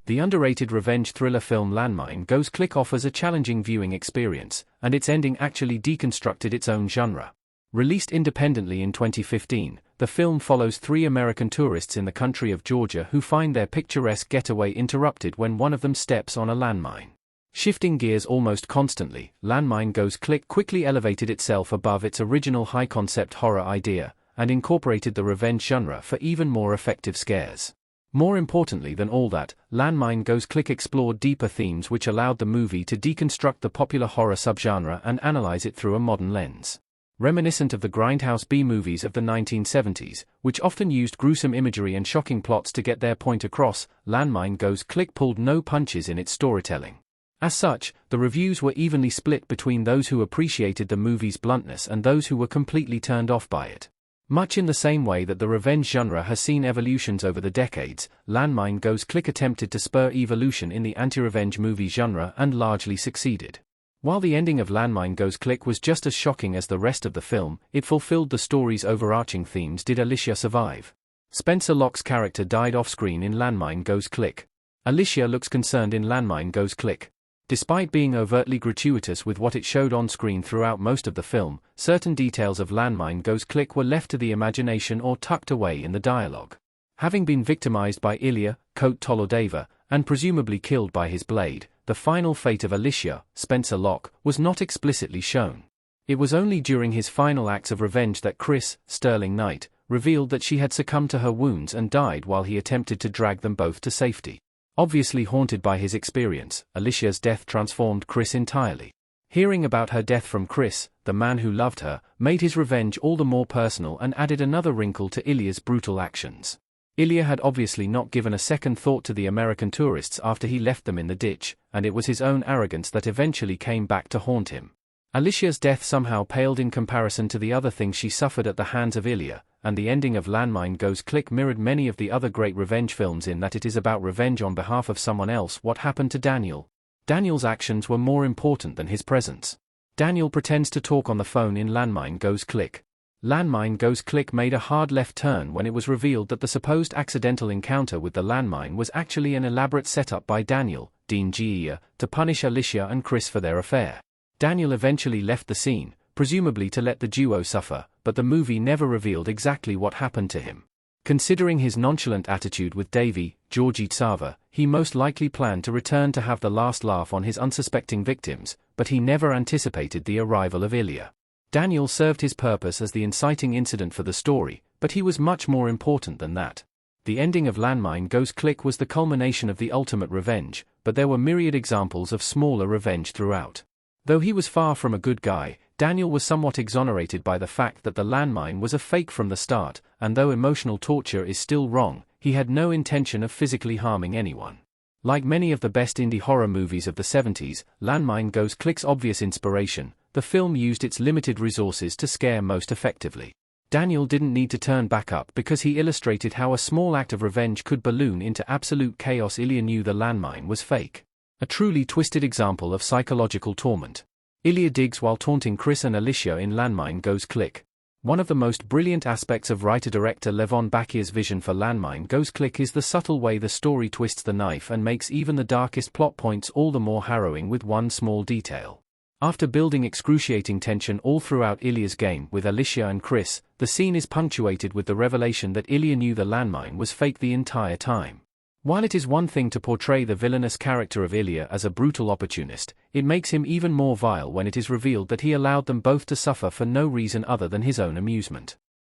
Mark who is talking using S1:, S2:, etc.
S1: The underrated revenge thriller film Landmine Goes Click offers a challenging viewing experience, and its ending actually deconstructed its own genre. Released independently in 2015, the film follows 3 American tourists in the country of Georgia who find their picturesque getaway interrupted when one of them steps on a landmine. Shifting gears almost constantly, Landmine Goes Click quickly elevated itself above its original high-concept horror idea, and incorporated the revenge genre for even more effective scares. More importantly than all that, Landmine Goes Click explored deeper themes which allowed the movie to deconstruct the popular horror subgenre and analyze it through a modern lens. Reminiscent of the grindhouse B-movies of the 1970s, which often used gruesome imagery and shocking plots to get their point across, Landmine Goes Click pulled no punches in its storytelling. As such, the reviews were evenly split between those who appreciated the movie's bluntness and those who were completely turned off by it. Much in the same way that the revenge genre has seen evolutions over the decades, Landmine Goes Click attempted to spur evolution in the anti-revenge movie genre and largely succeeded. While the ending of Landmine Goes Click was just as shocking as the rest of the film, it fulfilled the story's overarching themes. Did Alicia survive? Spencer Locke's character died off-screen in Landmine Goes Click. Alicia looks concerned in Landmine Goes Click. Despite being overtly gratuitous with what it showed on screen throughout most of the film, certain details of Landmine Goes Click were left to the imagination or tucked away in the dialogue. Having been victimized by Ilya, Kote Tolodeva, and presumably killed by his blade, the final fate of Alicia, Spencer Locke, was not explicitly shown. It was only during his final acts of revenge that Chris, Sterling Knight, revealed that she had succumbed to her wounds and died while he attempted to drag them both to safety. Obviously haunted by his experience, Alicia's death transformed Chris entirely. Hearing about her death from Chris, the man who loved her, made his revenge all the more personal and added another wrinkle to Ilya's brutal actions. Ilya had obviously not given a second thought to the American tourists after he left them in the ditch, and it was his own arrogance that eventually came back to haunt him. Alicia's death somehow paled in comparison to the other things she suffered at the hands of Ilya, and the ending of Landmine Goes Click mirrored many of the other great revenge films in that it is about revenge on behalf of someone else. What happened to Daniel? Daniel's actions were more important than his presence. Daniel pretends to talk on the phone in Landmine Goes Click. Landmine Goes Click made a hard left turn when it was revealed that the supposed accidental encounter with the landmine was actually an elaborate setup by Daniel, Dean Gia, to punish Alicia and Chris for their affair. Daniel eventually left the scene, presumably to let the duo suffer, but the movie never revealed exactly what happened to him. Considering his nonchalant attitude with Davy, Georgie Tsava, he most likely planned to return to have the last laugh on his unsuspecting victims, but he never anticipated the arrival of Ilya. Daniel served his purpose as the inciting incident for the story, but he was much more important than that. The ending of Landmine Goes Click was the culmination of the ultimate revenge, but there were myriad examples of smaller revenge throughout. Though he was far from a good guy, Daniel was somewhat exonerated by the fact that the landmine was a fake from the start, and though emotional torture is still wrong, he had no intention of physically harming anyone. Like many of the best indie horror movies of the 70s, Landmine Goes Click's obvious inspiration, the film used its limited resources to scare most effectively. Daniel didn't need to turn back up because he illustrated how a small act of revenge could balloon into absolute chaos. Ilya knew the landmine was fake. A truly twisted example of psychological torment. Ilya digs while taunting Chris and Alicia in Landmine Goes Click. One of the most brilliant aspects of writer-director Levon Bakir's vision for Landmine Goes Click is the subtle way the story twists the knife and makes even the darkest plot points all the more harrowing with one small detail. After building excruciating tension all throughout Ilya's game with Alicia and Chris, the scene is punctuated with the revelation that Ilya knew the landmine was fake the entire time. While it is one thing to portray the villainous character of Ilya as a brutal opportunist, it makes him even more vile when it is revealed that he allowed them both to suffer for no reason other than his own amusement.